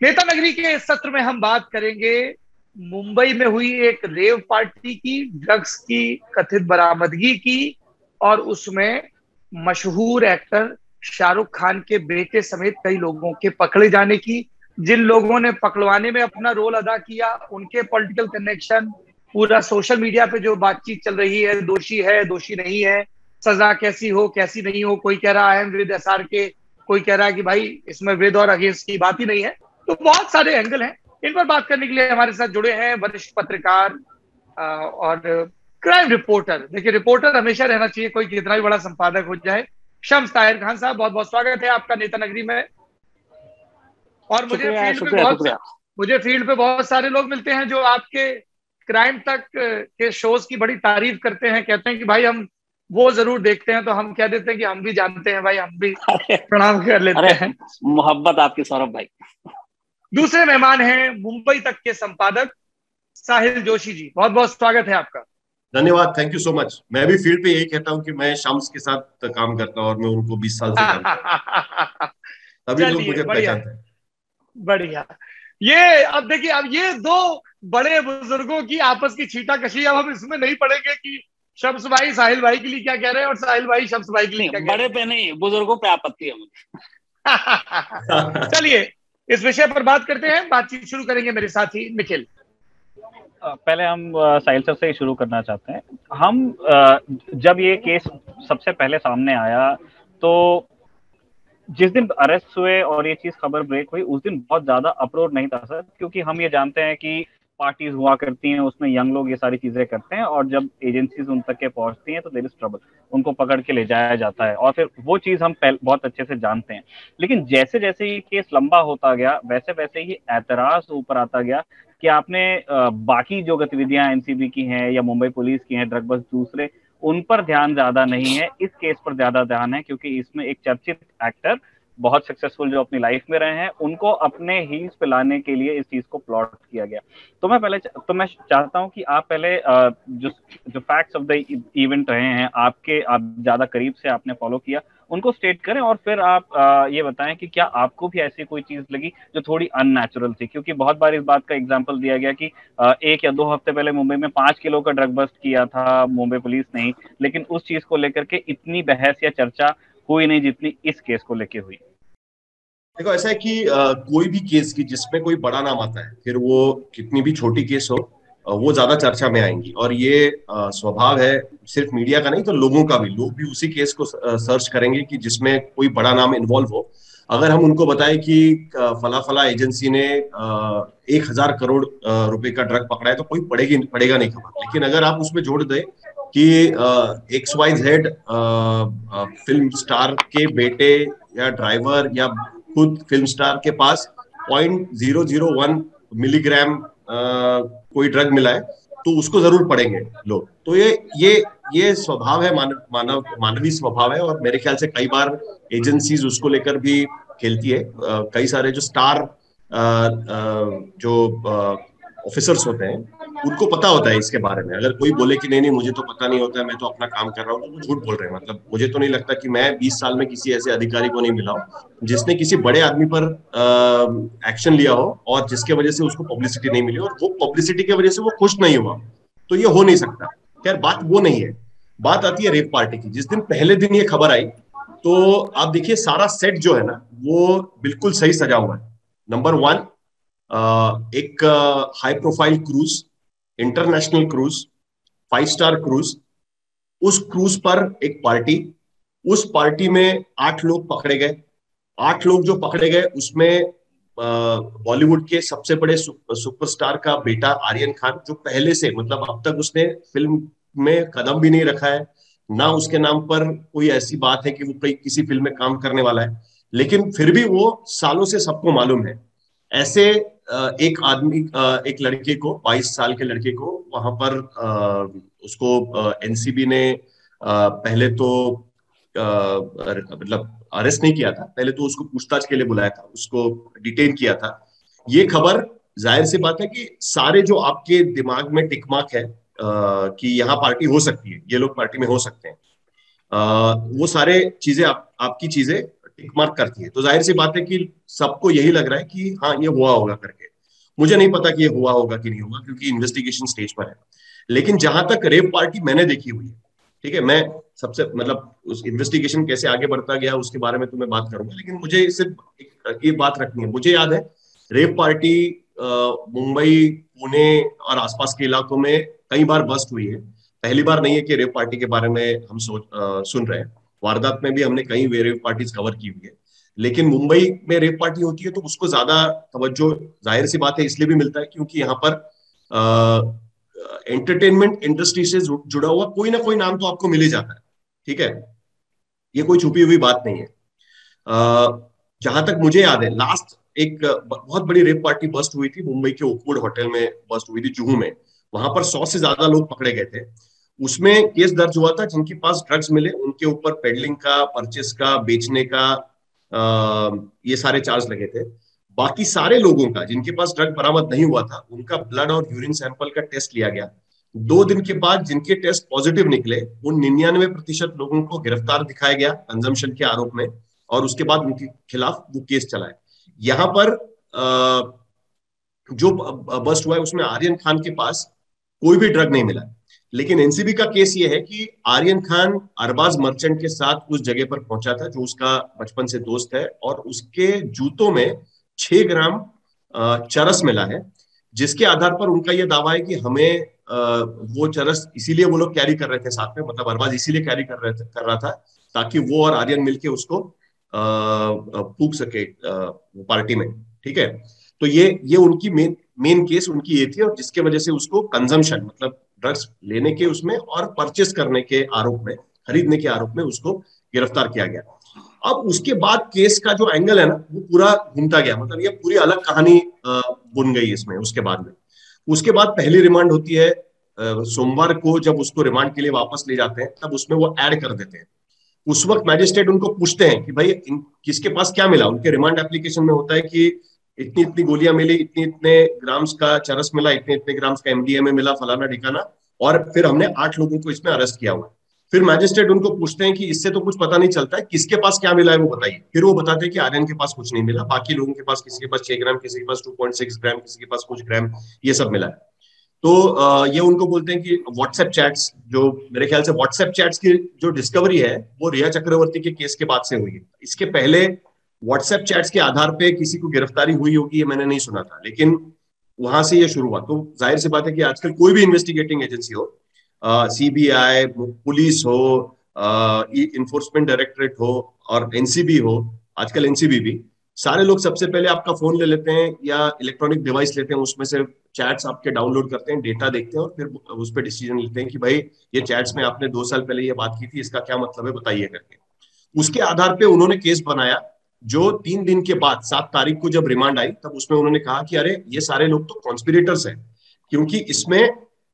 नेता नगरी के इस सत्र में हम बात करेंगे मुंबई में हुई एक रेव पार्टी की, ड्रग्स की कथित बरामदगी की, और उसमें मशहूर एक्टर शाहरुख खान के बेटे समेत कई लोगों के पकड़े जाने की, जिन लोगों ने पकड़वाने में अपना रोल अदा किया उनके पॉलिटिकल कनेक्शन, पूरा सोशल मीडिया पे जो बातचीत चल रही है, दोषी नहीं है, सजा कैसी हो कैसी नहीं हो, कोई कह रहा है विद एसआर के, कोई कह रहा है कि भाई इसमें विद और अगेंस्ट की बात ही नहीं है। तो बहुत सारे एंगल हैं। इन पर बात करने के लिए हमारे साथ जुड़े हैं वरिष्ठ पत्रकार और क्राइम रिपोर्टर। देखिए, रिपोर्टर हमेशा रहना चाहिए, कोई कितना भी बड़ा संपादक हो जाए। शम्स ताहिर खान साहब, बहुत बहुत स्वागत है आपका नेता नगरी में। और शुक्रिया शुक्रिया शुक्रिया। मुझे फील्ड पे बहुत सारे लोग मिलते हैं जो आपके क्राइम तक के शोज की बड़ी तारीफ करते हैं, कहते हैं कि भाई हम वो जरूर देखते हैं। तो हम कह देते हैं कि हम भी जानते हैं भाई, हम भी प्रणाम कर लेते हैं। मोहब्बत आपकी सौरभ भाई। दूसरे मेहमान हैं मुंबई तक के संपादक साहिल जोशी जी, बहुत बहुत स्वागत है आपका। धन्यवाद, थैंक यू सो मच। मैं भी फील्ड पे यही कहता हूँ कि मैं शम्स के साथ काम करता हूँ और मैं उनको 20 साल से जानता हूँ, तभी लोग चलिए, मुझे बढ़िया पहचानते हैं। बढ़िया। ये अब देखिए, अब ये दो बड़े बुजुर्गों की आपस की छींटाकशी, अब हम इसमें नहीं पड़ेंगे कि शम्स भाई साहिल भाई के लिए क्या कह रहे हैं और साहिल भाई शम्स भाई के लिए क्या कह रहे बड़े पे नहीं, बुजुर्गों पे आपत्ति है मुझे। हैं। चलिए, इस विषय पर बात करते हैं। बातचीत शुरू करेंगे मेरे साथी निखिल। पहले हम साहिल सर से ही शुरू करना चाहते हैं। हम जब ये केस सबसे पहले सामने आया तो जिस दिन अरेस्ट हुए और ये चीज खबर ब्रेक हुई उस दिन बहुत ज्यादा अप्रोच नहीं था सर, क्योंकि हम ये जानते हैं कि पार्टीज हुआ करती हैं, उसमें यंग लोग ये सारी चीजें करते हैं और जब एजेंसीज उन तक के पहुंचती हैं तो देयर इज ट्रबल, उनको पकड़ के ले जाया जाता है और फिर वो चीज हम बहुत अच्छे से जानते हैं। लेकिन जैसे जैसे ये केस लंबा होता गया वैसे वैसे ही एतराज ऊपर आता गया कि आपने बाकी जो गतिविधियां एनसीबी की हैं या मुंबई पुलिस की हैं, ड्रग बस्ट दूसरे, उन पर ध्यान ज्यादा नहीं है, इस केस पर ज्यादा ध्यान है, क्योंकि इसमें एक चर्चित एक्टर बहुत सक्सेसफुल जो अपनी लाइफ में रहे हैं उनको अपने हील्स पे लाने के लिए इस चीज को प्लॉट किया गया। तो मैं चाहता हूं कि आप पहले जो जो फैक्ट्स ऑफ द इवेंट रहे हैं आपके, आप ज्यादा करीब से आपने फॉलो किया, उनको स्टेट करें और फिर आप ये बताएं कि क्या आपको भी ऐसी कोई चीज लगी जो थोड़ी अननेचुरल थी। क्योंकि बहुत बार इस बात का एग्जांपल दिया गया कि 1 या 2 हफ्ते पहले मुंबई में 5 किलो का ड्रग बस्ट किया था मुंबई पुलिस ने ही, लेकिन उस चीज को लेकर के इतनी बहस या चर्चा हुई नहीं जितनी इस केस को लेके हुई। देखो, ऐसा है कि कोई भी केस की जिसमें कोई बड़ा नाम आता है, फिर वो कितनी भी छोटी केस हो, वो ज्यादा चर्चा में आएंगी। और ये स्वभाव है सिर्फ मीडिया का नहीं, तो लोगों का भी। लोग भी उसी केस को सर्च करेंगे कि जिसमें कोई बड़ा नाम इन्वॉल्व हो। अगर हम उनको बताएं कि फला फला एजेंसी ने 1,000 करोड़ रुपए का ड्रग पकड़ा है, तो कोई पड़ेगा नहीं खबर। लेकिन अगर आप उसमें जोड़ दें कि XYZ फिल्म स्टार के बेटे या ड्राइवर या खुद फिल्म स्टार के पास 0.001 मिलीग्राम कोई ड्रग मिला है, तो उसको जरूर पढ़ेंगे लोग। तो ये स्वभाव है, मानवीय स्वभाव है। और मेरे ख्याल से कई बार एजेंसीज उसको लेकर भी खेलती है। कई सारे जो स्टार जो ऑफिसर्स होते हैं उनको पता होता है इसके बारे में। अगर कोई बोले कि नहीं नहीं मुझे तो पता नहीं होता है, मैं तो अपना काम कर रहा हूँ, तो वो झूठ बोल रहे हैं। मतलब मुझे तो नहीं लगता कि मैं 20 साल में किसी ऐसे अधिकारी को नहीं मिला हूँ जिसने किसी बड़े आदमी पर एक्शन लिया हो और जिसके वजह से उसको पब्लिसिटी नहीं मिली और वो पब्लिसिटी की वजह से वो खुश नहीं हुआ। तो ये हो नहीं सकता। खैर, बात वो नहीं है। बात आती है रेप पार्टी की। जिस दिन पहले दिन ये खबर आई, तो आप देखिए सारा सेट जो है ना, वो बिल्कुल सही सजा हुआ है। नंबर 1, एक high profile cruise, international cruise, 5 star cruise. उस क्रूज पर एक पार्टी, उस पार्टी में 8 लोग पकड़े गए। 8 लोग जो पकड़े गए उसमें बॉलीवुड के सबसे बड़े सुपरस्टार का बेटा आर्यन खान, जो पहले से, मतलब अब तक उसने फिल्म में कदम भी नहीं रखा है, ना उसके नाम पर कोई ऐसी बात है कि वो किसी फिल्म में काम करने वाला है, लेकिन फिर भी वो सालों से सबको मालूम है। ऐसे एक आदमी, एक लड़के को, 22 साल के लड़के को वहां पर उसको एनसीबी ने पहले तो मतलब अरेस्ट नहीं किया था, पहले तो उसको पूछताछ के लिए बुलाया था, उसको डिटेन किया था। ये खबर, जाहिर सी बात है कि सारे जो आपके दिमाग में टिकमार्क है कि यहाँ पार्टी हो सकती है, ये लोग पार्टी में हो सकते हैं, वो सारे चीजें आपकी चीजें टिक मार्क करती है, तो जाहिर सी बात है कि सबको यही लग रहा है कि हाँ ये हुआ होगा करके। मुझे नहीं पता कि ये हुआ होगा कि नहीं होगा, क्योंकि इन्वेस्टिगेशन स्टेज पर है। लेकिन जहां तक रेप पार्टी मैंने देखी हुई है, ठीक है, मैं सबसे मतलब उस इन्वेस्टिगेशन कैसे आगे बढ़ता गया उसके बारे में तो मैं बात करूंगा, लेकिन मुझे सिर्फ ये बात रखनी है। मुझे याद है रेप पार्टी मुंबई, पुणे और आसपास के इलाकों में कई बार बस्ट हुई है। पहली बार नहीं है कि रेप पार्टी के बारे में हम सुन रहे हैं। वारदात में भी हमने कई रेप पार्टीज कवर की हुई है, लेकिन मुंबई में रेप पार्टी होती है तो उसको ज्यादा तवज्जो जाहिर सी बात है इसलिए भी मिलता है क्योंकि यहाँ पर एंटरटेनमेंट इंडस्ट्री से जुड़ा हुआ कोई ना कोई नाम तो आपको मिल ही जाता है, ठीक है, ये कोई छुपी हुई बात नहीं है। जहां तक मुझे याद है लास्ट एक बहुत बड़ी रेप पार्टी बस्ट हुई थी मुंबई के ओकवुड होटल में, बस्ट हुई थी जुहू में। वहां पर 100 से ज्यादा लोग पकड़े गए थे। उसमें केस दर्ज हुआ था, जिनके पास ड्रग्स मिले उनके ऊपर पेडलिंग का, परचेस का, बेचने का ये सारे चार्ज लगे थे। बाकी सारे लोगों का जिनके पास ड्रग बरामद नहीं हुआ था उनका ब्लड और यूरिन सैंपल का टेस्ट लिया गया। 2 दिन के बाद जिनके टेस्ट पॉजिटिव निकले उन 99% लोगों को गिरफ्तार दिखाया गया कंजम्पशन के आरोप में, और उसके बाद उनके खिलाफ वो केस चलाए। यहाँ पर जो बस्ट हुआ है उसमें आर्यन खान के पास कोई भी ड्रग नहीं मिला, लेकिन एनसीबी का केस ये है कि आर्यन खान अरबाज मर्चेंट के साथ उस जगह पर पहुंचा था जो उसका बचपन से दोस्त है, और उसके जूतों में 6 ग्राम चरस मिला है, जिसके आधार पर उनका यह दावा है कि हमें वो चरस इसीलिए वो लोग कैरी कर रहे थे साथ में, मतलब अरबाज इसीलिए कैरी कर रहा था ताकि वो और आर्यन मिलके उसको फूंक सके पार्टी में, ठीक है। तो ये उनकी मेन केस उनकी ये थी, और जिसके वजह से उसको कंजम्पशन मतलब ड्रग्स लेने के उसमें और परचेस करने के आरोप में, खरीदने के आरोप में उसको गिरफ्तार किया गया। अब उसके बाद केस का जो एंगल है ना वो पूरा घूमता गया, मतलब ये पूरी अलग कहानी बुन गई इसमें। उसके बाद पहली रिमांड होती है सोमवार को, जब उसको रिमांड के लिए वापस ले जाते हैं तब उसमें वो ऐड कर देते हैं। उस वक्त मैजिस्ट्रेट उनको पूछते हैं कि भाई किसके पास क्या मिला। उनके रिमांड एप्लीकेशन में होता है कि इतनी इतनी गोलियां मिली, इतने इतने ग्राम्स का चरस मिला, इतने इतने ग्राम्स का एमडीएमए मिला, फलाना ठिकाना, और फिर हमने 8 लोगों को इसमें अरेस्ट किया हुआ है। फिर मैजिस्ट्रेट उनको पूछते हैं कि इससे तो कुछ पता नहीं चलता है, किसके पास क्या मिला है वो बताइए। फिर वो बताते हैं कि आर्यन के पास कुछ नहीं मिला, बाकी लोगों के पास किसी के पास 6 ग्राम, किसी के पास 2.6 ग्राम, किसी के पास कुछ ग्राम, ये सब मिला है। तो ये उनको बोलते हैं कि व्हाट्सएप चैट्स, जो मेरे ख्याल से व्हाट्सएप चैट्स की जो डिस्कवरी है वो रिया चक्रवर्ती के केस के बाद से हुई है। इसके पहले व्हाट्सएप चैट्स के आधार पे किसी को गिरफ्तारी हुई होगी ये मैंने नहीं सुना था, लेकिन वहां से ये शुरू हुआ। तो जाहिर सी बात है कि आजकल कोई भी इन्वेस्टिगेटिंग एजेंसी हो, सीबीआई, पुलिस हो, इन्फोर्समेंट डायरेक्टरेट हो और एनसीबी हो, आजकल एनसीबी भी, सारे लोग सबसे पहले आपका फोन ले लेते हैं या इलेक्ट्रॉनिक डिवाइस लेते हैं, उसमें से चैट्स आपके डाउनलोड करते हैं, डेटा देखते हैं और फिर उस पर डिसीजन लेते हैं कि भाई ये चैट्स में आपने 2 साल पहले ये बात की थी, इसका क्या मतलब है बताइए करके। उसके आधार पे उन्होंने केस बनाया, जो 3 दिन के बाद 7 तारीख को जब रिमांड आई तब उसमें उन्होंने कहा कि अरे ये सारे लोग तो कॉन्स्पिरेटर्स हैं, क्योंकि इसमें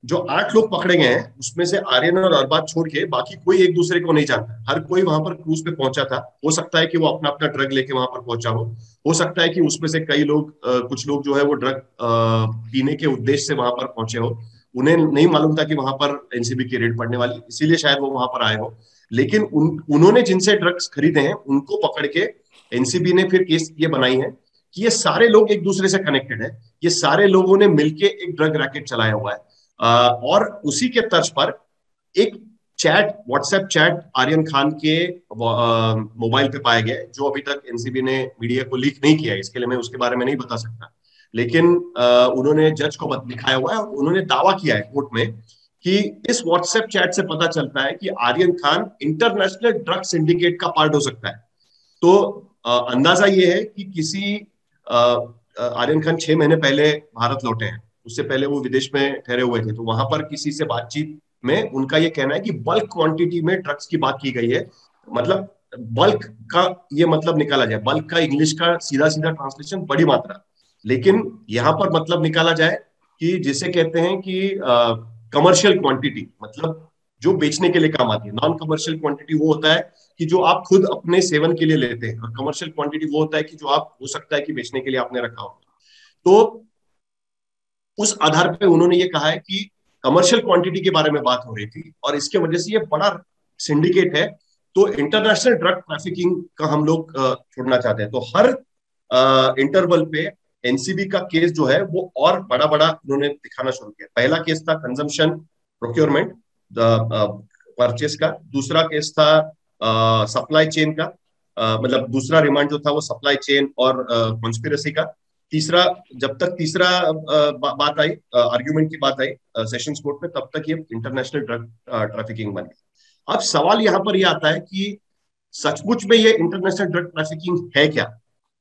जो 8 लोग पकड़े गए हैं उसमें से आर्यन और अरबाज छोड़ के बाकी कोई एक दूसरे को नहीं जानता। हर कोई वहां पर क्रूज पे पहुंचा था। हो सकता है कि वो अपना अपना ड्रग लेके वहां पर पहुंचा हो सकता है कि उसमें से कई लोग कुछ लोग जो है वो ड्रग पीने के उद्देश्य से वहां पर पहुंचे हो, उन्हें नहीं मालूम था कि वहां पर एनसीबी की रेड पड़ने वाली, इसीलिए शायद वो वहां पर आए हो। लेकिन उन्होंने जिनसे ड्रग्स खरीदे हैं उनको पकड़ के एनसीबी ने फिर केस ये बनाई है कि ये सारे लोग एक दूसरे से कनेक्टेड है, ये सारे लोगों ने मिलके एक ड्रग रैकेट चलाया हुआ है। और उसी के तर्ज पर एक chat, WhatsApp chat Aryan Khan के मोबाइल पे पाया गया, जो अभी तक एनसीबी ने मीडिया को लीक नहीं किया है, इसके लिए मैं उसके बारे में नहीं बता सकता। लेकिन उन्होंने जज को दिखाया हुआ है और उन्होंने दावा किया है कोर्ट में कि इस व्हाट्सएप चैट से पता चलता है कि Aryan Khan international drug syndicate का पार्ट हो सकता है। तो अंदाजा ये है कि किसी आर्यन खान 6 महीने पहले भारत लौटे हैं, उससे पहले वो विदेश में ठहरे हुए थे, तो वहां पर किसी से बातचीत में उनका ये कहना है कि बल्क क्वांटिटी में ड्रग्स की बात की गई है। मतलब बल्क का ये मतलब निकाला जाए, बल्क का इंग्लिश का सीधा सीधा ट्रांसलेशन बड़ी मात्रा, लेकिन यहां पर मतलब निकाला जाए कि जिसे कहते हैं कि कमर्शियल क्वांटिटी, मतलब जो बेचने के लिए काम आती है। नॉन कमर्शियल क्वांटिटी वो होता है कि जो आप खुद अपने सेवन के लिए लेते हैं, और कमर्शियल क्वांटिटी वो होता है कि जो आप हो सकता है कि बेचने के लिए आपने रखा हो। तो उस आधार पे उन्होंने ये कहा है कि कमर्शियल क्वांटिटी के बारे में बात हो रही थी और इसके वजह से ये बड़ा सिंडिकेट है तो इंटरनेशनल ड्रग ट्रैफिकिंग का हम लोग छोड़ना चाहते हैं। तो हर इंटरवल पे एनसीबी का केस जो है वो और बड़ा बड़ा उन्होंने दिखाना शुरू किया। पहला केस था कंजम्पशन प्रोक्योरमेंट परचेस का, दूसरा केस था सप्लाई चेन का, मतलब दूसरा रिमांड जो था वो सप्लाई चेन और कॉन्स्पिरेसी का। तीसरा, जब तक तीसरा बात आई, आर्ग्यूमेंट की बात आई सेशंस कोर्ट में, तब तक ये इंटरनेशनल ड्रग ट्रैफिकिंग बन गई। अब सवाल यहाँ पर यह आता है कि सचमुच में ये इंटरनेशनल ड्रग ट्रैफिकिंग है क्या,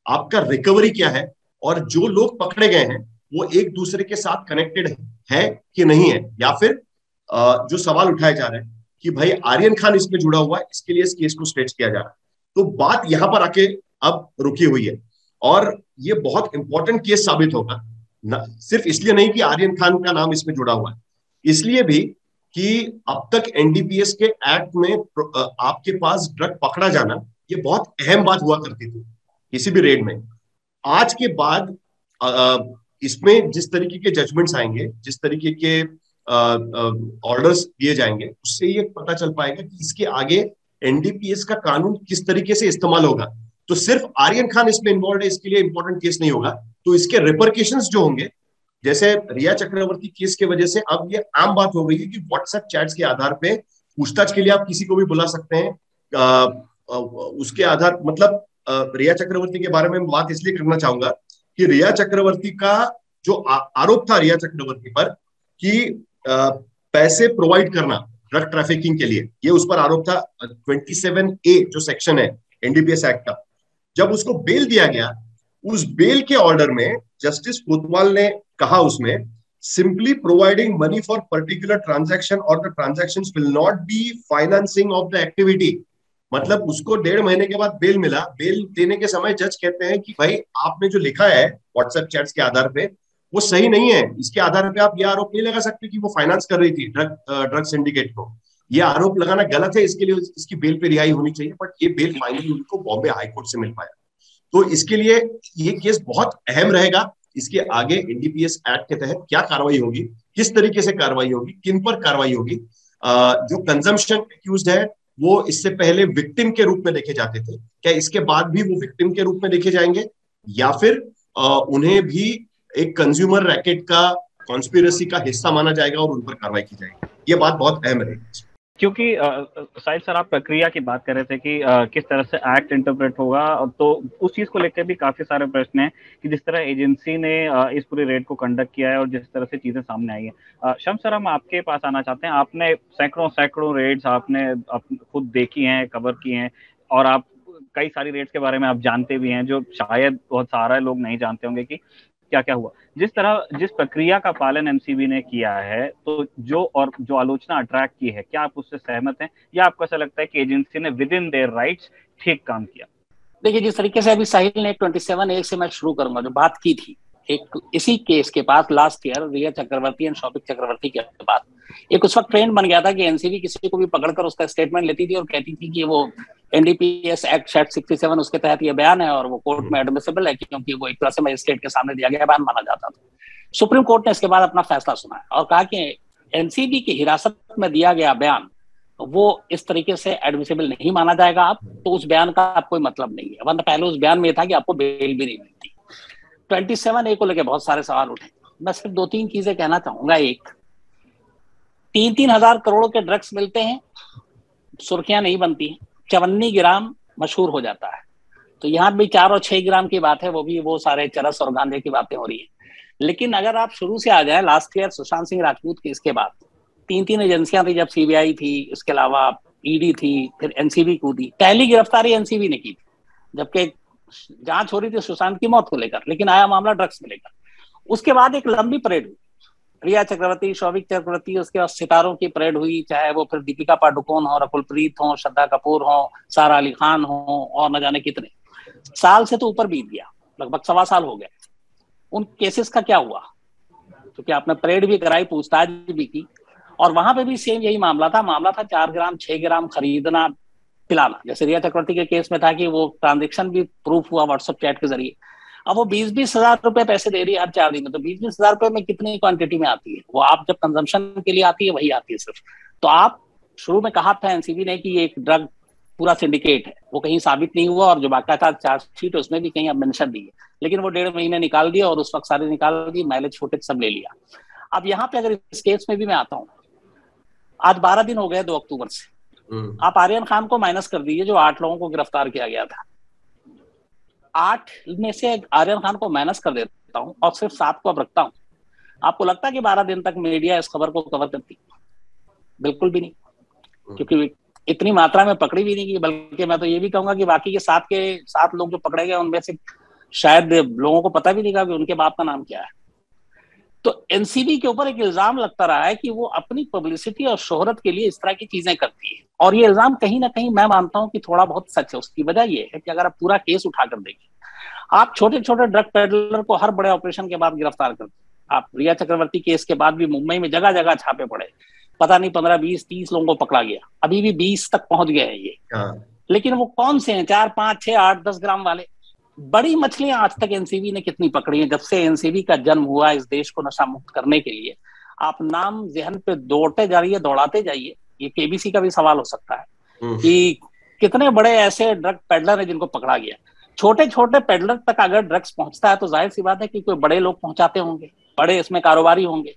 आपका रिकवरी क्या है, और जो लोग पकड़े गए हैं वो एक दूसरे के साथ कनेक्टेड है कि नहीं है, या फिर जो सवाल उठाए जा रहे हैं कि भाई आर्यन खान इसमें जुड़ा हुआ है, इसके लिए इस केस को स्ट्रेच किया जा रहा है। तो बात यहां पर आके अब रुकी हुई है, और ये बहुत इंपॉर्टेंट केस साबित होगा, सिर्फ इसलिए नहीं कि आर्यन खान का नाम इसमें जुड़ा हुआ है, इसलिए भी कि अब तक एनडीपीएस के एक्ट में आपके पास ड्रग पकड़ा जाना ये बहुत अहम बात हुआ करती थी किसी भी रेड में। आज के बाद इसमें जिस तरीके के जजमेंट्स आएंगे, जिस तरीके के ऑर्डर्स दिए जाएंगे, उससे ये पता चल पाएगा कि इसके आगे एनडीपीएस का कानून किस तरीके से इस्तेमाल होगा। तो सिर्फ आर्यन खान इसमें इन्वॉल्व है इसके लिए इंपॉर्टेंट केस नहीं होगा, तो इसके रिपरकेशंस जो होंगे, जैसे रिया चक्रवर्ती केस के वजह से अब ये आम बात हो गई है कि व्हाट्सएप चैट्स के आधार पे पूछताछ के लिए आप किसी को भी बुला सकते हैं। उसके आधार मतलब रिया चक्रवर्ती के बारे में बात इसलिए करना चाहूंगा कि रिया चक्रवर्ती का जो आरोप था रिया चक्रवर्ती पर कि पैसे प्रोवाइड करना ड्रग ट्रैफिकिंग के लिए, ये उस पर आरोप था। 27A जो सेक्शन है एनडीपीएस एक्ट का, जब उसको बेल दिया गया, उस बेल के ऑर्डर में जस्टिस कोतवाल ने कहा उसमें simply providing money for particular transaction और the transactions will not be financing of the activity. मतलब उसको 1.5 महीने के बाद बेल मिला, बेल देने के समय जज कहते हैं कि भाई आपने जो लिखा है व्हाट्सएप चैट्स के आधार पे वो सही नहीं है, इसके आधार पे आप ये आरोप नहीं लगा सकते कि वो फाइनेंस कर रही थी ड्रग सिंडिकेट को। ये आरोप लगाना गलत है, इसके लिए इसकी बेल पे रिहाई होनी चाहिए, बट ये बेल फाइनली उनको बॉम्बे हाई कोर्ट से मिल पाया। तो इसके लिए ये केस बहुत अहम रहेगा। इसके आगे एनडीपीएस एक्ट के तहत क्या कार्रवाई होगी, किस तरीके से कार्रवाई होगी, किन पर कार्रवाई होगी। जो कंजम्पशन एक्यूज्ड है वो इससे पहले विक्टिम के रूप में देखे जाते थे, क्या इसके बाद भी वो विक्टिम के रूप में देखे जाएंगे, या फिर उन्हें भी एक कंज्यूमर रैकेट का कॉन्स्पिरेसी का हिस्सा माना जाएगा और उन पर कार्रवाई की जाएगी। ये बात बहुत अहम है, क्योंकि साहिल सर आप प्रक्रिया की बात कर रहे थे कि किस तरह से एक्ट इंटरप्रेट होगा, तो उस चीज को लेकर भी काफी सारे प्रश्न हैं कि जिस तरह एजेंसी ने इस पूरी रेड को कंडक्ट किया है और जिस तरह से चीजें सामने आई है। शम्स सर, हम आपके पास आना चाहते हैं। आपने सैकड़ों रेड्स आपने खुद देखी हैं, कवर की हैं, और आप कई सारी रेड्स के बारे में आप जानते भी हैं, जो शायद बहुत सारे लोग नहीं जानते होंगे कि क्या क्या हुआ। जिस प्रक्रिया का पालन एनसीबी ने किया है, तो जो आलोचना अट्रैक्ट की है, क्या आप उससे सहमत हैं, या आपको ऐसा लगता है कि एजेंसी ने विद इन देयर राइट्स ठीक काम किया? देखिए, जिस तरीके से अभी साहिल ने 27A से मैं शुरू करूंगा, जो बात की थी एक इसी केस के बाद last year Rhea Chakraborty and Showik Chakraborty के बाद, एक उस वक्त ट्रेंड बन गया था कि एनसीबी किसी को भी पकड़कर उसका स्टेटमेंट लेती थी और कहती थी कि वो एनडीपीएस एक्ट 67 उसके तहत ये बयान है और वो कोर्ट में एडमिसिबल है, क्योंकि वो एक तरह से मजिस्ट्रेट के सामने दिया गया बयान माना जाता था। सुप्रीम कोर्ट ने इसके बाद अपना फैसला सुनाया और कहा कि एनसीबी की हिरासत में दिया गया बयान वो इस तरीके से एडमिसिबल नहीं माना जाएगा। आप तो उस बयान का आप कोई मतलब नहीं है, वरना पहले उस बयान में था कि आपको बेल भी नहीं मिलती। 27A को लेकर बहुत सारे सवाल उठे। मैं सिर्फ 2-3 चीजें कहना चाहूंगा। एक, 3-3 हजार करोड़ के ड्रग्स मिलते हैं, सुर्खियां नहीं बनती हैं, 54 ग्राम मशहूर हो जाता है। तो यहाँ भी 4 और 6 ग्राम की बात है, वो भी वो सारे चरस और गांजे की बातें हो रही है। लेकिन अगर आप शुरू से आ जाए, last year Sushant Singh Rajput case के बाद 3 एजेंसियां थी, जब सीबीआई थी, इसके अलावा ईडी थी, फिर एनसीबी कूदी। पहली गिरफ्तारी एनसीबी ने की थी, जबकि जांच हो रही थी सुशांत की मौत को लेकर, लेकिन आया मामला ड्रग्स में लेकर। उसके बाद एक लंबी परेड हुई, रिया चक्रवर्ती, शौविक चक्रवर्ती, उसके बाद सितारों की परेड हुई, चाहे वो फिर दीपिका पादुकोण हो, रकुल प्रीत हो, श्रद्धा कपूर हो, सारा अली खान हो, और न जाने कितने। साल से तो ऊपर बीत गया, लगभग 1.25 साल हो गए। उन केसेस का क्या हुआ? क्योंकि आपने परेड भी कराई, पूछताछ भी की, और वहां पे भी सेम यही मामला था 4 ग्राम 6 ग्राम खरीदना पिलाना। जैसे रिया चक्रवर्ती के केस में था कि वो ट्रांजेक्शन भी प्रूफ हुआ व्हाट्सएप चैट के जरिए। अब वो 20-20 हजार रुपए पैसे दे रही है हर 4 दिन में, तो 20-20 हजार रुपए में कितनी क्वांटिटी में आती है? वो आप जब कंजम्पशन के लिए आती है वही आती है सिर्फ। तो आप शुरू में कहा था एनसीबी ने कि ये एक ड्रग पूरा सिंडिकेट है वो कहीं साबित नहीं हुआ, और जो बाकायदा चार्जशीट है उसमें भी कहीं अब मेंशन नहीं है, लेकिन वो 1.5 महीने निकाल दिया और उस वक्त सारे निकाल दी, माइलेज फुटेज सब ले लिया। अब यहाँ पे अगर इस केस में भी मैं आता हूँ, आज 12 दिन हो गए 2 अक्टूबर से, आप आर्यन खान को माइनस कर दीजिए जो 8 लोगों को गिरफ्तार किया गया था, 8 में से आर्यन खान को माइनस कर देता हूँ और सिर्फ 7 को अब रखता हूँ, आपको लगता है कि 12 दिन तक मीडिया इस खबर को कवर करती? बिल्कुल भी नहीं, क्योंकि इतनी मात्रा में पकड़ी भी नहीं की, बल्कि मैं तो ये भी कहूंगा कि बाकी के 7 लोग जो पकड़े गए उनमें से शायद लोगों को पता भी नहीं था कि उनके बाप का नाम क्या है। तो एनसीबी के ऊपर एक इल्जाम लगता रहा है कि वो अपनी पब्लिसिटी और शोहरत के लिए इस तरह की चीजें करती है, और ये इल्जाम कहीं ना कहीं मैं मानता हूं कि थोड़ा बहुत सच है। उसकी वजह ये है कि अगर आप पूरा केस उठाकर देखें, आप छोटे छोटे ड्रग पेडलर को हर बड़े ऑपरेशन के बाद गिरफ्तार करते हैं। आप रिया चक्रवर्ती केस के बाद भी मुंबई में जगह जगह छापे पड़े, पता नहीं 15, 20, 30 लोगों को पकड़ा गया, अभी भी 20 तक पहुंच गए हैं ये। लेकिन वो कौन से हैं? 4, 5, 6, 8, 10 ग्राम वाले। बड़ी मछलियां आज तक एनसीबी ने कितनी पकड़ी हैं? जब से एनसीबी का जन्म हुआ इस देश को नशा मुक्त करने के लिए, आप नाम जहन पे दौड़ते दौड़ाते जाइए। ये केबीसी का भी सवाल हो सकता है कि कितने बड़े ऐसे ड्रग पेडलर हैं जिनको पकड़ा गया। छोटे छोटे पेडलर तक अगर ड्रग्स पहुंचता है तो जाहिर सी बात है कि कोई बड़े लोग पहुंचाते होंगे, बड़े इसमें कारोबारी होंगे।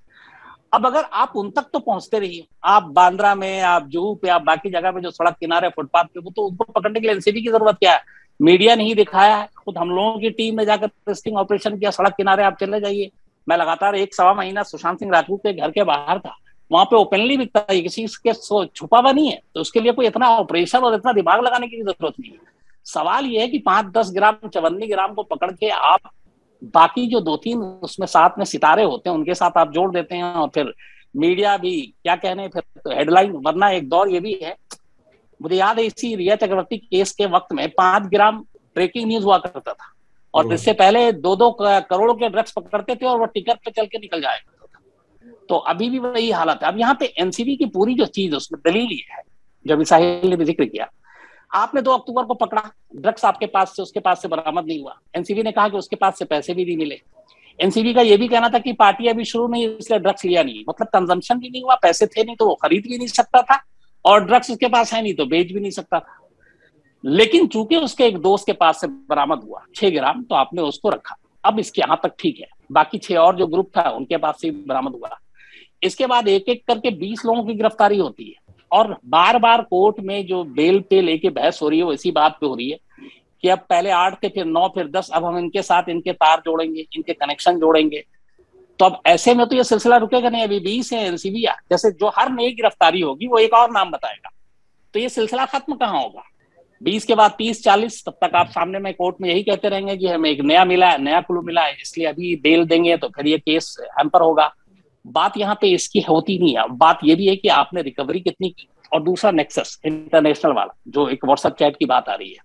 अब अगर आप उन तक तो पहुंचते रहिए, आप बांद्रा में, आप जुहू पे, आप बाकी जगह पे जो सड़क किनारे फुटपाथ पे, वो तो उनको पकड़ने के लिए एनसीबी की जरूरत क्या है? मीडिया नहीं दिखाया है, खुद हम लोगों की टीम ने जाकर टेस्टिंग ऑपरेशन किया। सड़क किनारे आप चले जाइए, मैं लगातार 1-1.25 महीना सुशांत सिंह राजपूत के घर के बाहर था, वहां पे ओपनली बिकता है, किसी के छुपा हुआ नहीं है। तो उसके लिए कोई इतना ऑपरेशन और इतना दिमाग लगाने की जरूरत नहीं है। सवाल ये है कि 5-10 ग्राम 54 ग्राम को पकड़ के आप बाकी जो 2-3 उसमें साथ में सितारे होते हैं उनके साथ आप जोड़ देते हैं, और फिर मीडिया भी क्या कहने, फिर तो हेडलाइन। वरना एक दौर ये भी है, मुझे याद है इसी रिया चक्रवर्ती केस के वक्त में 5 ग्राम ब्रेकिंग न्यूज हुआ करता था, और इससे पहले 2-2 करोड़ के ड्रग्स पकड़ते थे और वो टिकट पे चल के निकल जाया करता था। तो अभी भी वही हालत है। अब यहाँ पे एनसीबी की पूरी जो चीज उसमें दलील ये है, जब साहिल ने भी जिक्र किया, आपने 2 अक्टूबर को पकड़ा, ड्रग्स आपके पास से उसके पास से बरामद नहीं हुआ। एनसीबी ने कहा कि उसके पास से पैसे भी नहीं मिले। एनसीबी का ये भी कहना था कि पार्टी अभी शुरू नहीं, इसलिए ड्रग्स लिया नहीं, मतलब कंजम्पशन भी नहीं हुआ, पैसे थे नहीं तो वो खरीद भी नहीं सकता था, और ड्रग्स उसके पास है नहीं तो बेच भी नहीं सकता था। लेकिन चूंकि उसके एक दोस्त के पास से बरामद हुआ 6 ग्राम, तो आपने उसको रखा। अब इसके यहां तक ठीक है, बाकी 6 और जो ग्रुप था उनके पास से बरामद हुआ। इसके बाद एक एक करके 20 लोगों की गिरफ्तारी होती है, और बार बार कोर्ट में जो बेल पे लेके बहस हो रही है वो इसी बात पे हो रही है कि अब पहले 8 थे, फिर 9, फिर 10, अब हम इनके साथ इनके तार जोड़ेंगे, इनके कनेक्शन जोड़ेंगे। तो अब ऐसे में तो ये सिलसिला रुकेगा नहीं। अभी 20 है एनसीबी, जैसे जो हर नई गिरफ्तारी होगी वो एक और नाम बताएगा, तो ये सिलसिला खत्म कहाँ होगा? 20 के बाद 30, 40, तब तक आप सामने में कोर्ट में यही कहते रहेंगे कि हमें एक नया मिला है, नया क्लू मिला है, इसलिए अभी बेल देंगे तो फिर ये केस हैम्पर होगा। बात यहाँ पे इसकी होती नहीं है। बात ये भी है कि आपने रिकवरी कितनी की, और दूसरा नेक्सस इंटरनेशनल वाला जो एक व्हाट्सएप चैट की बात आ रही है।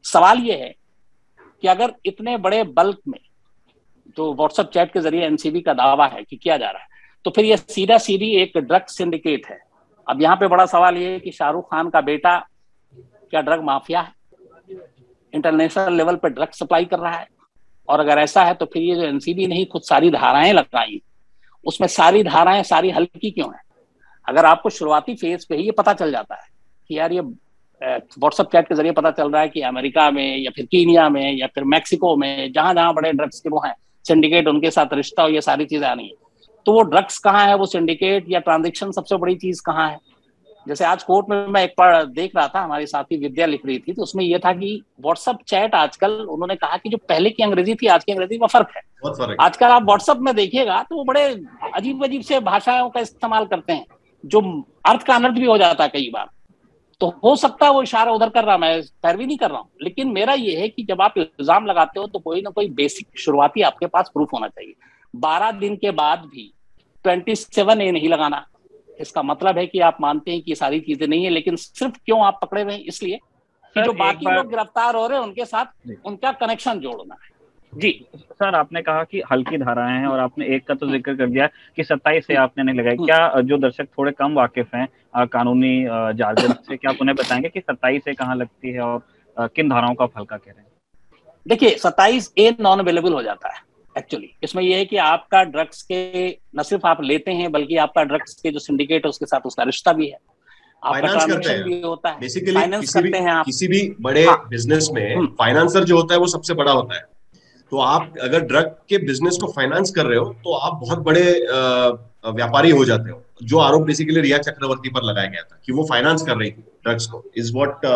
सवाल ये है कि अगर इतने बड़े बल्क में जो व्हाट्सएप चैट के जरिए एनसीबी का दावा है कि किया जा रहा है, तो फिर ये सीधा सीधी एक ड्रग सिंडिकेट है। अब यहाँ पे बड़ा सवाल ये है कि शाहरुख खान का बेटा क्या ड्रग माफिया है, इंटरनेशनल लेवल पे ड्रग सप्लाई कर रहा है? और अगर ऐसा है तो फिर ये जो एनसीबी ने ही खुद सारी धाराएं लगाई, उसमें सारी धाराएं सारी हल्की क्यों है? अगर आपको शुरुआती फेज पे ही ये पता चल जाता है कि यार ये व्हाट्सएप चैट के जरिए पता चल रहा है कि अमेरिका में या फिर कीनिया में या फिर मैक्सिको में जहां जहां बड़े ड्रग्स के वो हैं सिंडिकेट, उनके साथ रिश्ता हो, ये सारी चीजें आनी है, तो वो ड्रग्स कहाँ है, वो सिंडिकेट या ट्रांजेक्शन सबसे बड़ी चीज कहाँ है? जैसे आज कोर्ट में मैं एक बार देख रहा था, हमारी साथी विद्या लिख रही थी, तो उसमें ये था कि व्हाट्सएप चैट आजकल, उन्होंने कहा कि जो पहले की अंग्रेजी थी आज की अंग्रेजी में फर्क है। आजकल आप व्हाट्सएप में देखिएगा तो वो बड़े अजीब अजीब से भाषाओं का इस्तेमाल करते हैं, जो अर्थ का अनर्थ भी हो जाता है कई बार। तो हो सकता है वो इशारा उधर कर रहा, मैं पैरवी नहीं कर रहा हूँ, लेकिन मेरा ये है कि जब आप इल्जाम लगाते हो तो कोई ना कोई बेसिक शुरुआती आपके पास प्रूफ होना चाहिए। 12 दिन के बाद भी 27A नहीं लगाना, इसका मतलब है कि आप मानते हैं कि ये सारी चीजें नहीं है, लेकिन सिर्फ क्यों आप पकड़े हुए हैं? इसलिए कि जो बाकी लोग गिरफ्तार हो रहे हैं उनके साथ उनका कनेक्शन जोड़ना है। जी सर, आपने कहा कि हल्की धाराएं हैं और आपने एक का तो जिक्र कर दिया कि 27 से आपने नहीं लगाई। क्या जो दर्शक थोड़े कम वाकिफ हैं कानूनी जार्गन से, क्या आप उन्हें बताएंगे कि 27 से कहाँ लगती है और किन धाराओं का आप हल्का कह रहे हैं? देखिए 27A नॉन अवेलेबल हो जाता है एक्चुअली। इसमें यह है कि आपका ड्रग्स के न सिर्फ आप लेते हैं बल्कि आपका ड्रग्स के जो सिंडिकेट है उसके साथ उसका रिश्ता भी है। आपका फाइनेंस करते ट्रांजेक्शन हैं भी होता है, बेसिकली। फाइनेंस करते हैं आप। किसी भी बड़े हाँ। बिजनेस में फाइनेंसर जो होता है वो सबसे बड़ा होता है। तो आप अगर ड्रग के बिजनेस को फाइनेंस कर रहे हो तो आप बहुत बड़े व्यापारी हो जाते हो, जो आरोप बेसिकली रिया चक्रवर्ती पर लगाया गया था कि वो फाइनेंस कर रही थी ड्रग्स को, is what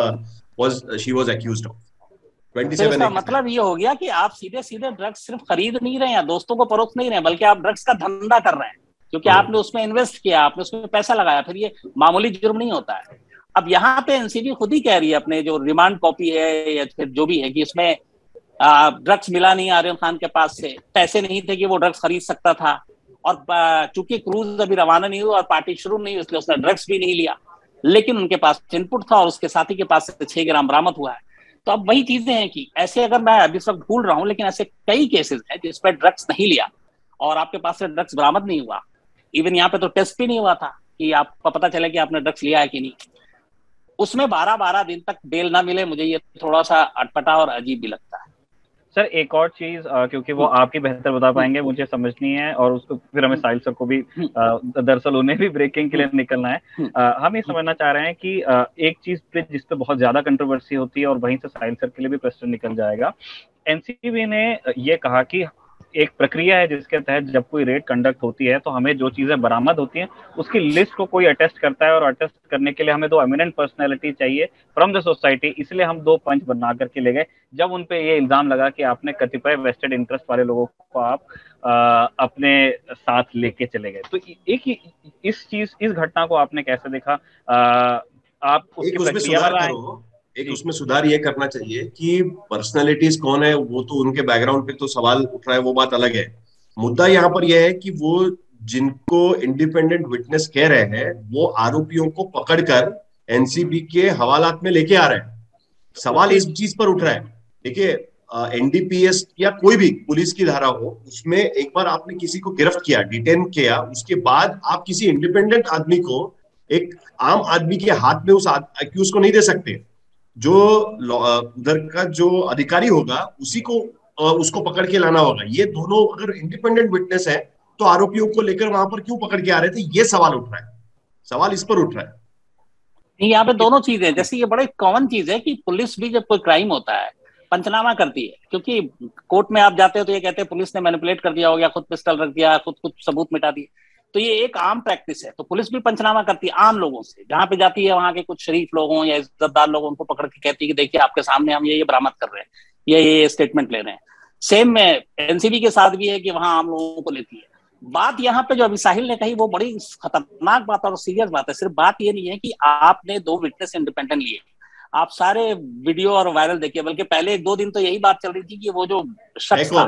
was she was accused of. तो 27 इसका ए केस है। मतलब ये हो गया कि आप सीधे सीधे ड्रग्स सिर्फ खरीद नहीं रहे हैं, दोस्तों को परोस नहीं रहे हैं, बल्कि आप ड्रग्स का धंधा कर रहे हैं, क्योंकि आपने उसमें इन्वेस्ट किया, आपने उसमें पैसा लगाया। फिर ये मामूली जुर्म नहीं होता है। अब यहाँ पे एनसीबी खुद ही कह रही है अपने जो रिमांड कॉपी है या फिर जो भी है कि इसमें ड्रग्स मिला नहीं आर्यन खान के पास से, पैसे नहीं थे कि वो ड्रग्स खरीद सकता था, और चूंकि क्रूज अभी रवाना नहीं हुआ और पार्टी शुरू नहीं हुई, इसलिए उसने ड्रग्स भी नहीं लिया, लेकिन उनके पास इनपुट था और उसके साथी के पास से 6 ग्राम बरामद हुआ है। तो अब वही चीजें हैं कि ऐसे, अगर मैं अभी सब भूल रहा हूं, लेकिन ऐसे कई केसेस हैं जिसपे ड्रग्स नहीं लिया और आपके पास से ड्रग्स बरामद नहीं हुआ। इवन यहाँ पे तो टेस्ट भी नहीं हुआ था कि आपको पता चले कि आपने ड्रग्स लिया है कि नहीं। उसमें 12-12 दिन तक बेल ना मिले, मुझे ये थोड़ा सा अटपटा और अजीब भी लगता है। सर एक और चीज, क्योंकि वो आप ही बेहतर बता पाएंगे, मुझे समझनी है, और उसको फिर हमें साहिल सर को भी, दरअसल उन्हें भी ब्रेकिंग के लिए निकलना है। हम ये समझना चाह रहे हैं कि एक चीज पे जिस पे बहुत ज्यादा कंट्रोवर्सी होती है, और वहीं से साहिल सर के लिए भी प्रश्न निकल जाएगा। एनसीबी ने ये कहा कि एक प्रक्रिया है जिसके तहत जब कोई रेड कंडक्ट होती है तो हमें जो चीजें बरामद होती हैं उसकी लिस्ट को कोई अटेस्ट करता है, और अटेस्ट करने के लिए हमें 2 एमिनेंट पर्सनैलिटी चाहिए फ्रॉम द सोसाइटी। इसलिए हम 2 पंच बना करके ले गए जब उन पे ये इल्जाम लगा कि आपने कतिपय वेस्टेड इंटरेस्ट वाले लोगों को आप अपने साथ लेके चले गए। तो इस घटना को आपने कैसे देखा? आप उसकी प्रक्रिया पर आए? एक उसमें सुधार ये करना चाहिए कि पर्सनालिटीज कौन है, वो तो उनके बैकग्राउंड पे तो सवाल उठ रहा है, वो बात अलग है। मुद्दा यहाँ पर यह है कि वो जिनको इंडिपेंडेंट विटनेस कह रहे हैं वो आरोपियों को पकड़कर एनसीबी के हवालात में लेके आ रहे हैं। सवाल इस चीज पर उठ रहा है। देखिए, एनडीपीएस या कोई भी पुलिस की धारा हो, उसमें एक बार आपने किसी को गिरफ्त किया, डिटेन किया, उसके बाद आप किसी इंडिपेंडेंट आदमी को, एक आम आदमी के हाथ में उस एक्यूज को नहीं दे सकते। जो उधर का जो अधिकारी होगा उसी को उसको पकड़ के लाना होगा। ये दोनों अगर इंडिपेंडेंट विटनेस है तो आरोपियों को लेकर वहां पर क्यों पकड़ के आ रहे थे, ये सवाल उठ रहा है। सवाल इस पर उठ रहा है। यहाँ पे दोनों चीजें, जैसे ये बड़े कॉमन चीज है कि पुलिस भी जब कोई क्राइम होता है पंचनामा करती है, क्योंकि कोर्ट में आप जाते हो तो ये कहते हैं पुलिस ने मैनिपुलेट कर दिया हो गया, खुद पिस्टल रख दिया, खुद कुछ सबूत मिटा दिए। तो ये एक आम प्रैक्टिस है। तो पुलिस भी पंचनामा करती है आम लोगों से, जहां पे जाती है वहां के कुछ शरीफ लोगों या इज्जतदार लोगों, उनको पकड़ के कहती है कि देखिए आपके सामने हम ये बरामद कर रहे हैं, ये स्टेटमेंट ले रहे हैं। सेम में एनसीबी के साथ भी है कि वहां आम लोगों को लेती है। बात यहाँ पे जो अभी साहिल ने कही वो बड़ी खतरनाक बात और सीरियस बात है। सिर्फ बात ये नहीं है कि आपने 2 विटनेस इंडिपेंडेंट लिए, आप सारे वीडियो और वायरल देखिए, बल्कि पहले 1-2 दिन तो यही बात चल रही थी कि वो जो शख्स था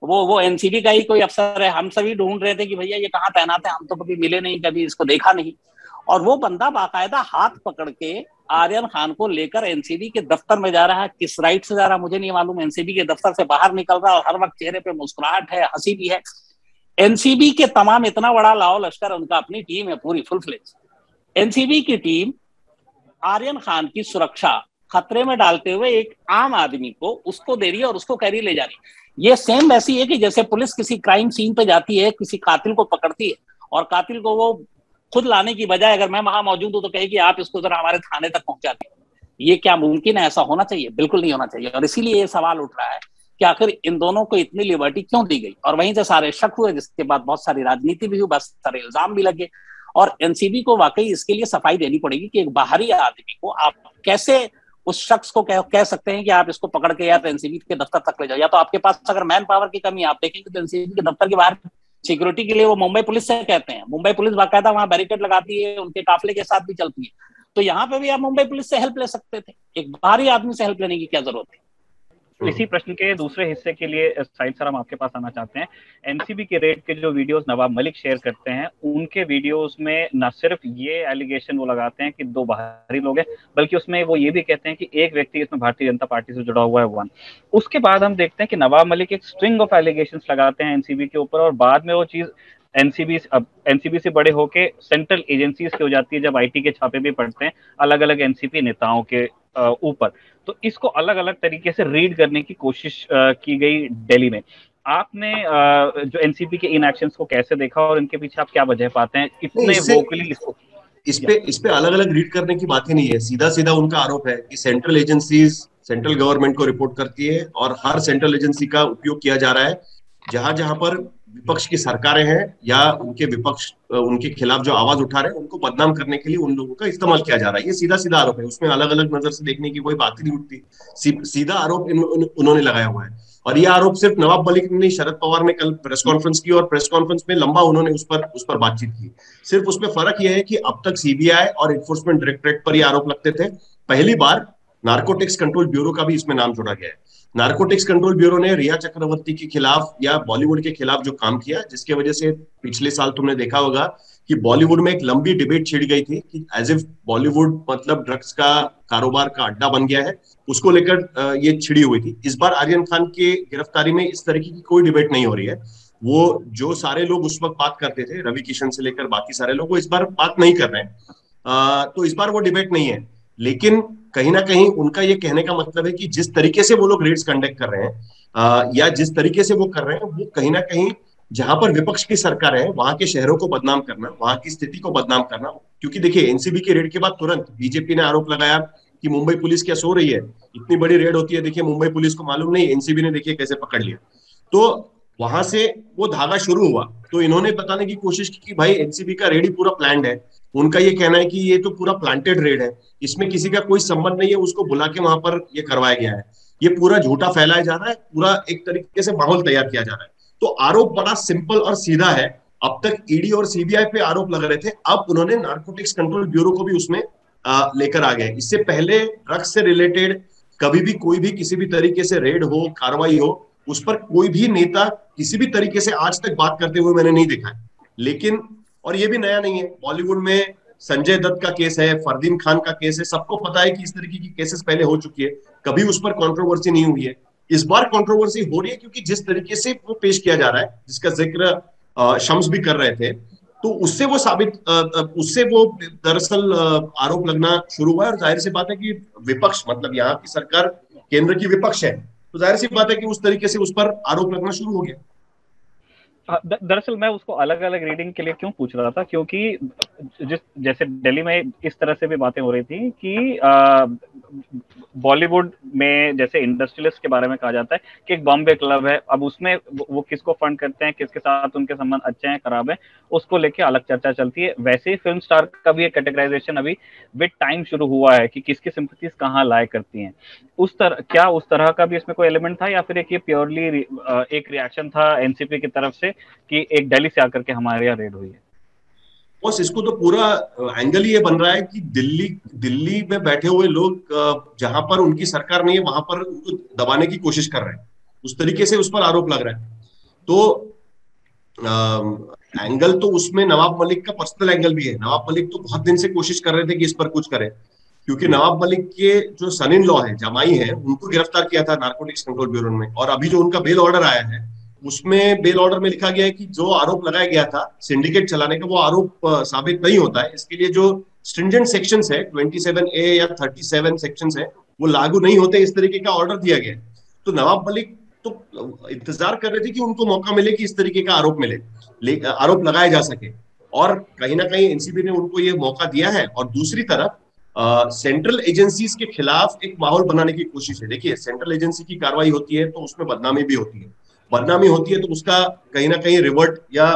वो एनसीबी का ही कोई अफसर है। हम सभी ढूंढ रहे थे कि भैया ये कहाँ तैनात है, हम तो कभी मिले नहीं, कभी इसको देखा नहीं। और वो बंदा बाकायदा हाथ पकड़ के आर्यन खान को लेकर एनसीबी के दफ्तर में जा रहा है। किस राइट से जा रहा है मुझे नहीं मालूम। एनसीबी के दफ्तर से बाहर निकल रहा है और हर वक्त चेहरे पे मुस्कुराहट है, हंसी भी है। एनसीबी के तमाम, इतना बड़ा लाओ लश्कर, उनका अपनी टीम है पूरी फुल फ्लेज। एनसीबी की टीम आर्यन खान की सुरक्षा खतरे में डालते हुए एक आम आदमी को उसको दे रही है और उसको कैरी ले जा रही है। ये सेम वैसी है कि जैसे पुलिस किसी क्राइम सीन पे जाती है, किसी कातिल को पकड़ती है और कातिल को वो खुद लाने की बजाय अगर मैं वहां मौजूद हूं तो कहेगी आप इसको जरा हमारे थाने तक पहुंचा दें। ये क्या मुमकिन है? ऐसा होना चाहिए? बिल्कुल नहीं होना चाहिए। और इसीलिए ये सवाल उठ रहा है कि आखिर इन दोनों को इतनी लिबर्टी क्यों दी गई। और वहीं से सारे शक हुए, जिसके बाद बहुत सारी राजनीति भी हुई, बहुत सारे इल्जाम भी लगे। और एनसीबी को वाकई इसके लिए सफाई देनी पड़ेगी कि एक बाहरी आदमी को आप कैसे उस शख्स को कह सकते हैं कि आप इसको पकड़ के या तो एनसीबी के दफ्तर तक ले जाओ। या तो आपके पास अगर मैन पावर की कमी आप देखेंगे तो एनसीबी के दफ्तर के बाहर सिक्योरिटी के लिए वो मुंबई पुलिस से कहते हैं। मुंबई पुलिस बाकायदा वहां बैरिकेड लगाती है, उनके काफिले के साथ भी चलती है। तो यहाँ पे भी आप मुंबई पुलिस से हेल्प ले सकते थे, एक बाहरी आदमी से हेल्प लेने की क्या जरूरत थी? इसी प्रश्न के दूसरे हिस्से के लिए साहिल सर हम आपके पास आना चाहते हैं। एनसीबी के रेड के जो वीडियोस नवाब मलिक शेयर करते हैं, उनके वीडियोस में न सिर्फ ये एलिगेशन वो लगाते हैं कि 2 बाहरी लोग हैं, बल्कि उसमें वो ये भी कहते हैं कि एक व्यक्ति इसमें भारतीय जनता पार्टी से जुड़ा हुआ है 1। उसके बाद हम देखते हैं कि नवाब मलिक एक स्ट्रिंग ऑफ एलिगेशंस लगाते हैं एनसीबी के ऊपर, और बाद में वो चीज एनसीबी से बड़े होके सेंट्रल एजेंसीज की हो जाती है, जब आईटी के छापे भी पड़ते हैं अलग अलग एनसीपी नेताओं के ऊपर। तो इसको अलग अलग तरीके से रीड करने की कोशिश की गई दिल्ली में। आपने जो एनसीपी के इन एक्शंस को कैसे देखा और इनके पीछे आप क्या वजह पाते हैं इतने वोकली इसको? इस पे अलग अलग रीड करने की बात ही नहीं है। सीधा सीधा उनका आरोप है कि सेंट्रल एजेंसीज सेंट्रल गवर्नमेंट को रिपोर्ट करती है और हर सेंट्रल एजेंसी का उपयोग किया जा रहा है जहां जहां पर विपक्ष की सरकारें हैं या उनके विपक्ष उनके खिलाफ जो आवाज उठा रहे हैं उनको बदनाम करने के लिए उन लोगों का इस्तेमाल किया जा रहा है। ये सीधा सीधा आरोप है, उसमें अलग अलग नजर से देखने की कोई बात ही नहीं उठती। सीधा आरोप उन्होंने लगाया हुआ है। और ये आरोप सिर्फ नवाब मलिक ने, शरद पवार ने कल प्रेस कॉन्फ्रेंस की और प्रेस कॉन्फ्रेंस में लंबा उन्होंने उस पर बातचीत की। सिर्फ उसमें फर्क यह है कि अब तक सीबीआई और एनफोर्समेंट डायरेक्टरेट पर ये आरोप लगते थे, पहली बार नार्कोटिक्स कंट्रोल ब्यूरो का भी इसमें नाम जोड़ा गया है। नार्कोटिक्स कंट्रोल ब्यूरो ने रिया चक्रवर्ती के खिलाफ या बॉलीवुड के खिलाफ जो काम किया, जिसके वजह से पिछले साल तुमने देखा होगा कि बॉलीवुड में एक लंबी डिबेट छिड़ गई थी कि एज इफ बॉलीवुड मतलब ड्रग्स का कारोबार का अड्डा बन गया है, उसको लेकर ये छिड़ी हुई थी। इस बार आर्यन खान के गिरफ्तारी में इस तरीके की कोई डिबेट नहीं हो रही है। वो जो सारे लोग उस वक्त बात करते थे, रवि किशन से लेकर बाकी सारे लोग, वो इस बार बात नहीं कर रहे हैं। तो इस बार वो डिबेट नहीं है। लेकिन कहीं ना कहीं उनका ये कहने का मतलब है कि जिस तरीके से वो लोग रेड्स कंडक्ट कर रहे हैं या जिस तरीके से वो कर रहे हैं, वो कहीं ना कहीं जहां पर विपक्ष की सरकार है वहां के शहरों को बदनाम करना, वहां की स्थिति को बदनाम करना। क्योंकि देखिए, एनसीबी के रेड के बाद तुरंत बीजेपी ने आरोप लगाया कि मुंबई पुलिस क्या सो रही है, इतनी बड़ी रेड होती है, देखिए मुंबई पुलिस को मालूम नहीं, एनसीबी ने देखिए कैसे पकड़ लिया। तो वहां से वो धागा शुरू हुआ। तो इन्होंने बताने की कोशिश की कि भाई एनसीबी का रेड ही पूरा प्लान्ड है। उनका ये कहना है कि ये तो पूरा प्लांटेड रेड है, इसमें किसी का कोई संबंध नहीं है, उसको बुला के वहां पर ये करवाया गया है। ये पूरा झूठा फैलाया जा रहा है, पूरा एक तरीके से माहौल तैयार किया जा रहा है। तो आरोप बड़ा सिंपल और सीधा है। अब तक ईडी और सीबीआई पे आरोप लग रहे थे, अब उन्होंने नार्कोटिक्स कंट्रोल ब्यूरो को भी उसमें लेकर आ गए। इससे पहले ड्रग्स से रिलेटेड कभी भी कोई भी किसी भी तरीके से रेड हो, कार्रवाई हो, उस पर कोई भी नेता किसी भी तरीके से आज तक बात करते हुए मैंने नहीं देखा है। लेकिन और ये भी नया नहीं है, बॉलीवुड में संजय दत्त का केस है, फरदीन खान का केस है, सबको पता है कि इस तरीके की केसेस पहले हो चुकी है, कभी उस पर कंट्रोवर्सी नहीं हुई है। इस बार कंट्रोवर्सी हो रही है क्योंकि जिस तरीके से वो पेश किया जा रहा है, जिसका जिक्र शम्स भी कर रहे थे, तो उससे वो दरअसल आरोप लगना शुरू हुआ है। और जाहिर सी बात है कि विपक्ष, मतलब यहाँ की सरकार केंद्र की विपक्ष है, तो जाहिर सी बात है कि उस तरीके से उस पर आरोप लगना शुरू हो गया। दरअसल मैं उसको अलग अलग रीडिंग के लिए क्यों पूछ रहा था, क्योंकि जैसे दिल्ली में इस तरह से भी बातें हो रही थी कि बॉलीवुड में जैसे इंडस्ट्रियलिस्ट के बारे में कहा जाता है कि एक बॉम्बे क्लब है, अब उसमें वो किसको फंड करते हैं, किसके साथ उनके संबंध अच्छे हैं खराब है, उसको लेके अलग चर्चा चलती है। वैसे ही फिल्म स्टार का भी एक कैटेगराइजेशन अभी विद टाइम शुरू हुआ है कि किसकी सिंपैथीज कहाँ लाया करती हैं। उस तरह का भी इसमें कोई एलिमेंट था, या फिर एक ये प्योरली एक रिएक्शन था एनसीपी की तरफ से कि एक दिल्ली से आकर के हमारे यहाँ रेड हुई है? बस इसको तो पूरा एंगल ये बन रहा है कि दिल्ली में बैठे हुए लोग जहां पर उनकी सरकार नहीं है वहां पर उनको दबाने की कोशिश कर रहे हैं, उस तरीके से उस पर आरोप लग रहा है। तो एंगल तो उसमें नवाब मलिक का पर्सनल एंगल भी है। नवाब मलिक तो बहुत दिन से कोशिश कर रहे थे कि इस पर कुछ करें, क्योंकि नवाब मलिक के जो सन इन लॉ है, जमाई है, उनको गिरफ्तार किया था नार्कोटिक्स कंट्रोल ब्यूरो में। और अभी जो उनका बेल ऑर्डर आया है, उसमें बेल ऑर्डर में लिखा गया है कि जो आरोप लगाया गया था सिंडिकेट चलाने का, वो आरोप साबित नहीं होता है। इसके लिए जो स्ट्रिंजेंट सेक्शंस है, 27A या 37 सेक्शंस है, वो लागू नहीं होते, इस तरीके का ऑर्डर दिया गया। तो नवाब मलिक तो इंतजार कर रहे थे कि उनको मौका मिले कि इस तरीके का आरोप लगाया जा सके, और कहीं ना कहीं एनसीबी ने उनको ये मौका दिया है। और दूसरी तरफ सेंट्रल एजेंसीज के खिलाफ एक माहौल बनाने की कोशिश है। देखिए, सेंट्रल एजेंसी की कार्रवाई होती है तो उसमें बदनामी भी होती है, तो उसका कहीं ना कहीं रिवर्ट या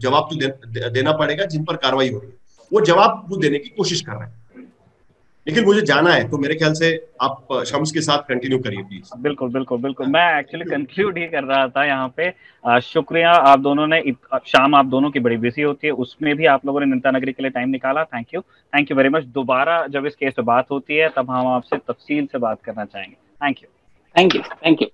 जवाब तो देना पड़ेगा। जिन पर कार्रवाई हो रही है वो जवाब वो देने की कोशिश कर रहे हैं। लेकिन मुझे जाना है, तो मेरे ख्याल से आप शम्स के साथ कंटिन्यू करिए प्लीज। बिल्कुल बिल्कुल बिल्कुल, मैं एक्चुअली कंक्लूड ही कर रहा था यहाँ पे। शुक्रिया आप दोनों ने। शाम आप दोनों की बड़ी बिजी होती है, उसमें भी आप लोगों ने जनता नगरी के लिए टाइम निकाला, थैंक यू वेरी मच। दोबारा जब इस केस पे बात होती है तब हम आपसे तफसील से बात करना चाहेंगे। Thank you.